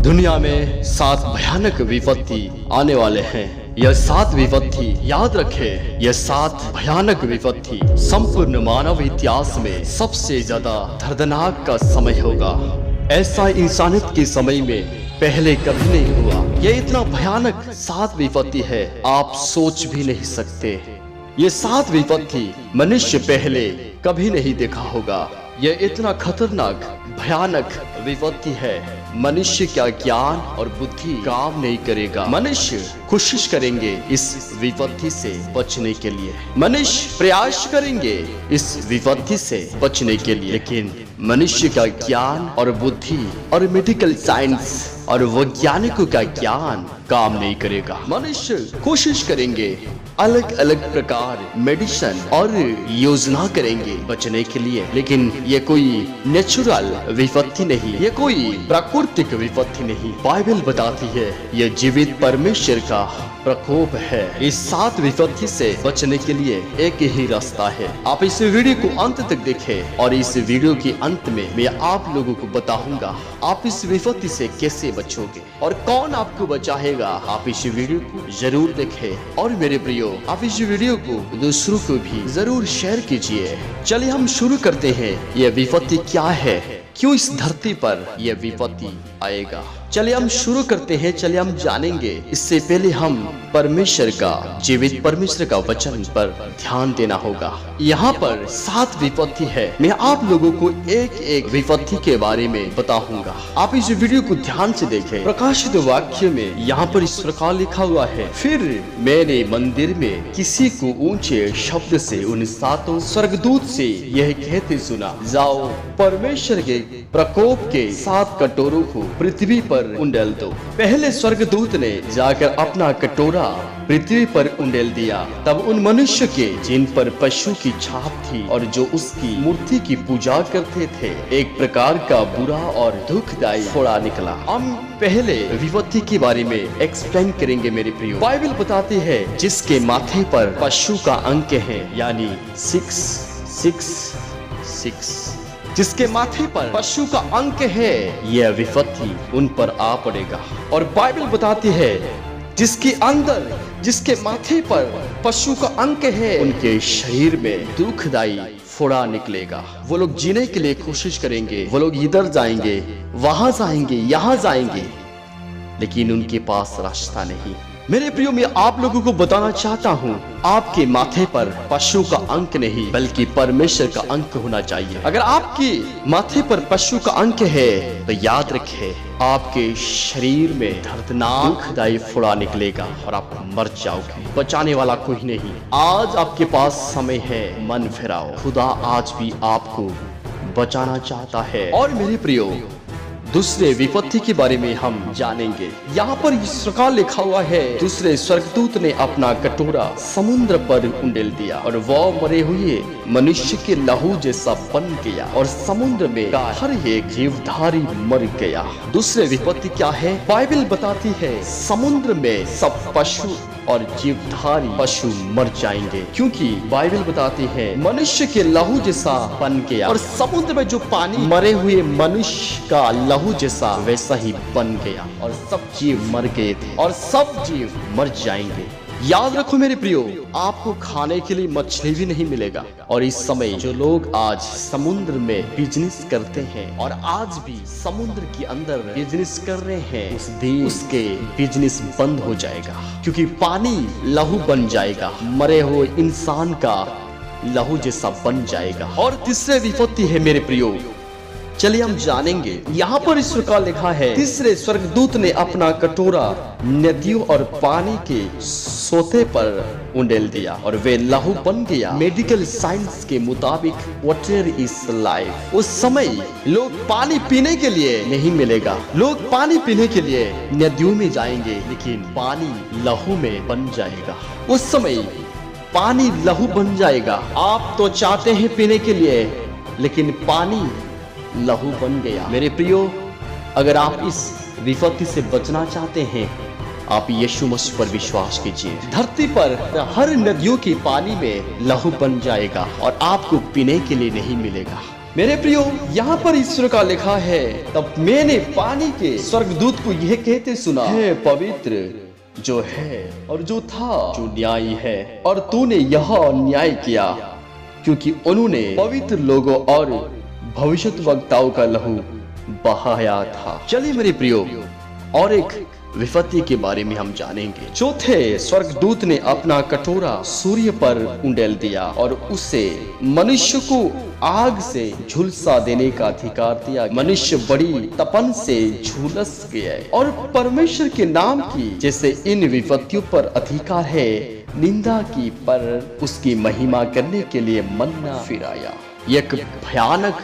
दुनिया में 7 भयानक विपत्ति आने वाले हैं। यह 7 विपत्ति याद रखें, यह 7 भयानक विपत्ति संपूर्ण मानव इतिहास में सबसे ज्यादा दर्दनाक का समय होगा। ऐसा इंसानियत के समय में पहले कभी नहीं हुआ। यह इतना भयानक 7 विपत्ति है, आप सोच भी नहीं सकते। ये 7 विपत्ति मनुष्य पहले कभी नहीं देखा होगा। यह इतना खतरनाक भयानक विपत्ति है, मनुष्य का ज्ञान और बुद्धि काम नहीं करेगा। मनुष्य कोशिश करेंगे इस विपत्ति से बचने के लिए, मनुष्य प्रयास करेंगे इस विपत्ति से बचने के लिए, लेकिन मनुष्य का ज्ञान और बुद्धि और मेडिकल साइंस और वैज्ञानिकों का ज्ञान काम नहीं करेगा। मनुष्य कोशिश करेंगे, अलग अलग प्रकार मेडिसिन और योजना करेंगे बचने के लिए, लेकिन ये कोई नेचुरल विपत्ति नहीं, ये कोई प्राकृतिक विपत्ति नहीं। बाइबल बताती है ये जीवित परमेश्वर का प्रकोप है। इस 7 विपत्ति से बचने के लिए एक ही रास्ता है। आप इस वीडियो को अंत तक देखें और इस वीडियो के अंत में मैं आप लोगों को बताऊंगा आप इस विपत्ति से कैसे बचोगे और कौन आपको बचाएगा। आप इस वीडियो को जरूर देखें और मेरे प्रियो, आप इस वीडियो को दूसरों को भी जरूर शेयर कीजिए। चलिए हम शुरू करते हैं। यह विपत्ति क्या है, क्यों इस धरती पर यह विपत्ति आएगा। चलिए हम शुरू करते हैं, चलिए हम जानेंगे। इससे पहले हम परमेश्वर का, जीवित परमेश्वर का वचन पर ध्यान देना होगा। यहाँ पर 7 विपत्ति है। मैं आप लोगों को एक एक विपत्ति के बारे में बताऊंगा। आप इस वीडियो को ध्यान से देखें। प्रकाशित वाक्य में यहाँ पर इस प्रकार लिखा हुआ है, फिर मैंने मंदिर में किसी को ऊंचे शब्द से उन 7 स्वर्गदूत से यह कहते सुना, जाओ परमेश्वर के प्रकोप के 7 कटोरों को पृथ्वी पर उंडेल दो। पहले स्वर्गदूत ने जाकर अपना कटोरा पृथ्वी पर उंडेल दिया। तब उन मनुष्य के जिन पर पशु की छाप थी और जो उसकी मूर्ति की पूजा करते थे, एक प्रकार का बुरा और दुखदायी फोड़ा निकला। हम पहले विपत्ति के बारे में एक्सप्लेन करेंगे मेरे प्रियो। बाइबल बताती है जिसके माथे पर पशु का अंक है, यानी 666, जिसके माथे पर पशु का अंक है, यह विपत्ति उन पर आ पड़ेगा। और बाइबल बताती है जिसके अंदर, जिसके माथे पर पशु का अंक है, उनके शरीर में दुखदायी फोड़ा निकलेगा। वो लोग जीने के लिए कोशिश करेंगे, वो लोग इधर जाएंगे, वहां जाएंगे, यहाँ जाएंगे, लेकिन उनके पास रास्ता नहीं। मेरे प्रियो, मैं आप लोगों को बताना चाहता हूँ, आपके माथे पर पशु का अंक नहीं बल्कि परमेश्वर का अंक होना चाहिए। अगर आपके माथे पर पशु का अंक है तो याद रखें, आपके शरीर में दर्दनाक दुखदायी फोड़ा निकलेगा और आप मर जाओगे। बचाने वाला कोई नहीं। आज आपके पास समय है, मन फिराओ। खुदा आज भी आपको बचाना चाहता है। और मेरे प्रियो, दूसरे विपत्ति के बारे में हम जानेंगे। यहाँ पर इस प्रकार लिखा हुआ है, दूसरे स्वर्गदूत ने अपना कटोरा समुद्र पर उंडेल दिया और वह मरे हुए मनुष्य के लहू जैसा बन गया और समुद्र में का हर एक जीवधारी मर गया। दूसरे विपत्ति क्या है? बाइबल बताती है समुद्र में सब पशु और जीवधारी पशु मर जाएंगे, क्योंकि बाइबल बताती है मनुष्य के लहू जैसा बन गया और समुद्र में जो पानी मरे हुए मनुष्य का लहू जैसा वैसा ही बन गया और सब जीव मर गए थे और सब जीव मर जाएंगे। याद रखो मेरे प्रियो, आपको खाने के लिए मछली भी नहीं मिलेगा। और इस समय जो लोग आज समुद्र में बिजनेस करते हैं और आज भी समुद्र के अंदर बिजनेस कर रहे हैं, उस दिन उसके बिजनेस बंद हो जाएगा, क्योंकि पानी लहू बन जाएगा, मरे हुए इंसान का लहू जैसा बन जाएगा। और तीसरे विपत्ति है मेरे प्रियो, चलिए हम जानेंगे। यहाँ पर इस प्रकार लिखा है, तीसरे स्वर्गदूत ने अपना कटोरा नदियों और पानी के सोते पर उंडेल दिया और वे लहू बन गया। मेडिकल साइंस के मुताबिक वाटर इज लाइफ। उस समय लोग पानी पीने के लिए नहीं मिलेगा, लोग पानी पीने के लिए नदियों में जाएंगे, लेकिन पानी लहू में बन जाएगा। उस समय पानी लहू बन जाएगा। आप तो चाहते हैं पीने के लिए, लेकिन पानी लहू बन गया। मेरे प्रियो, अगर आप इस विपत्ति से बचना चाहते हैं, आप यीशु मसीह पर विश्वास कीजिए। धरती पर हर नदियों के पानी में लहू बन जाएगा और आपको पीने के लिए नहीं मिलेगा। मेरे प्रियो, यहाँ पर ईश्वर का लिखा है, तब मैंने पानी के स्वर्गदूत को यह कहते सुना, है पवित्र जो है और जो था, जो न्यायी है, और तूने यह न्याय किया क्योंकि उन्होंने पवित्र लोगों और भविष्यद्वक्ताओं का लहू बहाया था। चलिए मेरे प्रियो, और एक विपत्ति के बारे में हम जानेंगे। चौथे स्वर्गदूत ने अपना कटोरा सूर्य पर उंडेल दिया और उसे मनुष्य को आग से झुलसा देने का अधिकार दिया। मनुष्य बड़ी तपन से झुलस गया और परमेश्वर के नाम की जैसे इन विपत्तियों पर अधिकार है, निंदा की पर उसकी महिमा करने के लिए मन्ना फिराया। एक भयानक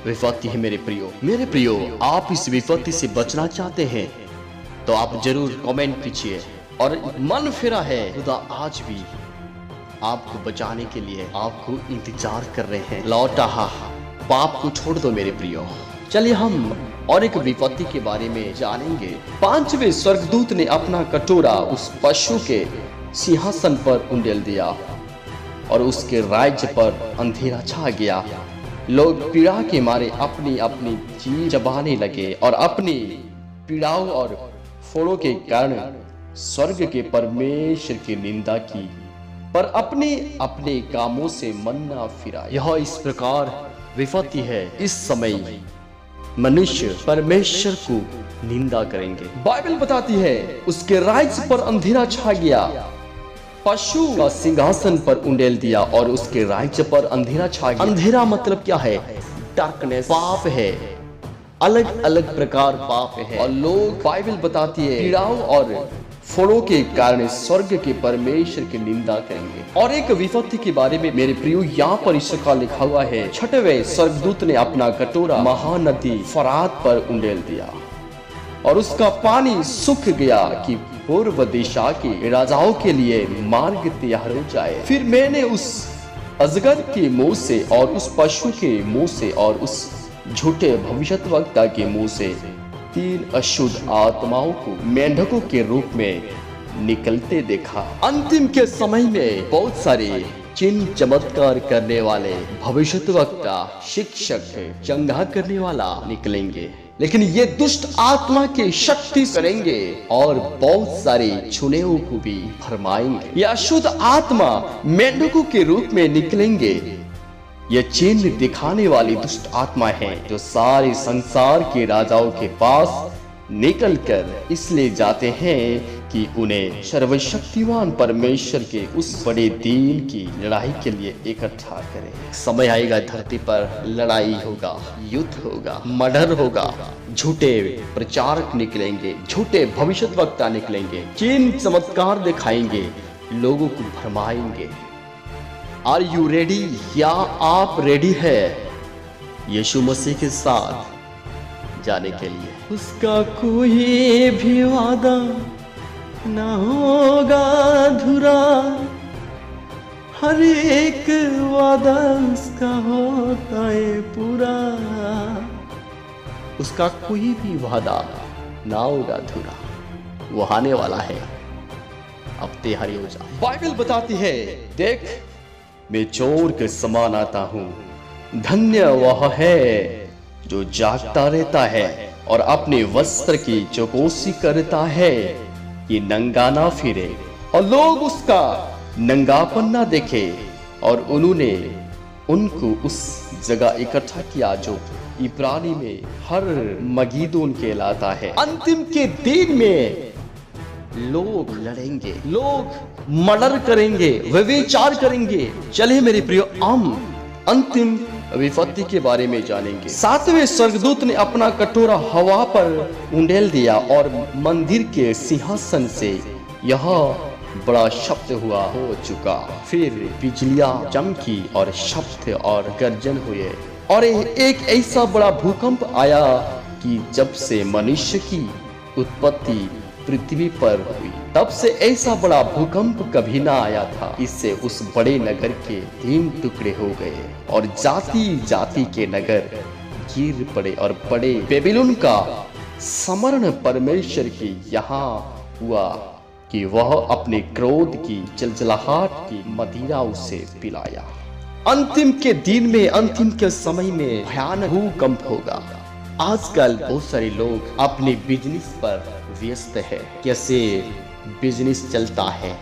विपत्ति है मेरे प्रियो। आप इस विपत्ति से बचना चाहते हैं तो आप जरूर कमेंट कीजिए। और मन फिरा है, खुदा आज भी आपको बचाने के लिए आपको इंतजार कर रहे हैं। लौटा पाप को छोड़ दो मेरे प्रियो। चलिए हम और एक विपत्ति के बारे में जानेंगे। पांचवें स्वर्गदूत ने अपना कटोरा उस पशु के सिंहासन पर उंडेल दिया और उसके राज्य पर अंधेरा छा गया। लोग पीड़ा के मारे अपनी अपनी जीभ चबाने लगे और अपनी पीड़ाओं और फोड़ों के कारण स्वर्ग के परमेश्वर की निंदा की, पर अपने अपने कामों से मन्ना फिराया। यह इस प्रकार विपत्ति है, इस समय मनुष्य परमेश्वर को निंदा करेंगे। बाइबल बताती है उसके राज्य पर अंधेरा छा गया, पशु का सिंहासन पर उंडेल दिया और उसके राज्य पर अंधेरा छा गया। अंधेरा मतलब क्या है? डार्कनेस, पाप है, अलग अलग प्रकार पाप है। और लोग, बाइबल बताती है, पीड़ाओं और फोड़ों के कारण स्वर्ग के परमेश्वर की निंदा करेंगे। और एक विपत्ति के बारे में मेरे प्रियो, यहाँ पर ईश्वर का लिखा हुआ है, छठवें स्वर्गदूत ने अपना कटोरा महानदी फरात पर उंडेल दिया और उसका पानी सूख गया कि पूर्व दिशा के राजाओं के लिए मार्ग तैयार हो जाए। फिर मैंने उस अजगर के मुंह से और उस पशु के मुंह से और उस झूठे भविष्यद्वक्ता के मुंह से 3 अशुद्ध आत्माओं को मेंढकों के रूप में निकलते देखा। अंतिम के समय में बहुत सारे चिन्ह चमत्कार करने वाले भविष्यद्वक्ता, शिक्षक, चंगा करने वाला निकलेंगे, लेकिन ये दुष्ट आत्मा की शक्ति करेंगे और बहुत सारे छुनेओं को भी फरमाएंगे। ये अशुद्ध आत्मा मेंढकों के रूप में निकलेंगे। ये चिन्ह दिखाने वाली दुष्ट आत्मा है जो सारे संसार के राजाओं के पास निकलकर इसलिए जाते हैं कि उन्हें सर्वशक्तिमान परमेश्वर के उस बड़े दिन की लड़ाई के लिए इकट्ठा करें। समय आएगा, धरती पर लड़ाई होगा, युद्ध होगा, मर्डर होगा, झूठे प्रचारक निकलेंगे, झूठे भविष्यद्वक्ता निकलेंगे, चिन्ह चमत्कार दिखाएंगे, लोगों को भरमाएंगे। Are you ready? या आप रेडी है यीशु मसीह के साथ जाने के लिए? उसका कोई भी वादा ना होगा अधूरा, हर एक वादा उसका होता है पूरा। उसका कोई भी वादा ना होगा अधूरा, वो आने वाला है, अब तैयारी हो जाए। बाइबल बताती है, देख मैं चोर के समान आता हूँ, धन्य वह है जो जागता रहता है और अपने वस्त्र की चौकसी करता है कि नंगा ना फिरे और लोग उसका नंगापन ना देखे। और उन्होंने उनको उस जगह इकट्ठा किया जो इब्रानी में हर मगीदोन कहलाता है। अंतिम के दिन में लोग लड़ेंगे, लोग मर्डर करेंगे, व्यभिचार करेंगे। चलिए मेरे प्रियो, हम अंतिम विपत्ति के बारे में जानेंगे। 7वें स्वर्गदूत ने अपना कटोरा हवा पर उंडेल दिया और मंदिर के सिंहासन से यह बड़ा शब्द हुआ हो चुका। फिर बिजलियां चमकी और शब्द और गर्जन हुए और एक ऐसा बड़ा भूकंप आया कि जब से मनुष्य की उत्पत्ति पृथ्वी पर हुई तब से ऐसा बड़ा भूकंप कभी ना आया था। इससे उस बड़े नगर के 3 टुकड़े हो गए और जाति जाति के नगर गिर पड़े और बड़े बेबीलोन का स्मरण परमेश्वर की यहाँ हुआ कि वह अपने क्रोध की जलजलाहट की मदिरा उसे पिलाया। अंतिम के दिन में, अंतिम के समय में भयानक भूकंप होगा। आजकल बहुत सारे लोग अपने बिजनेस पर व्यस्त है। कैसे बिजनेस चलता है,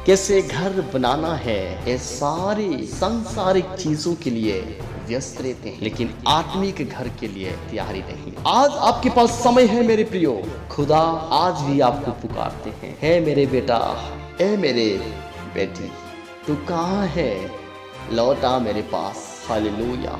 कैसे घर बनाना है, ये सारी सांसारिक चीजों के लिए व्यस्त रहते हैं, लेकिन आत्मिक घर के लिए तैयारी नहीं। आज आपके पास समय है मेरे प्रियो। खुदा आज भी आपको पुकारते हैं, हे मेरे बेटा, हे मेरे बेटी, तू कहाँ है? लौट आ मेरे पास। हालेलुया।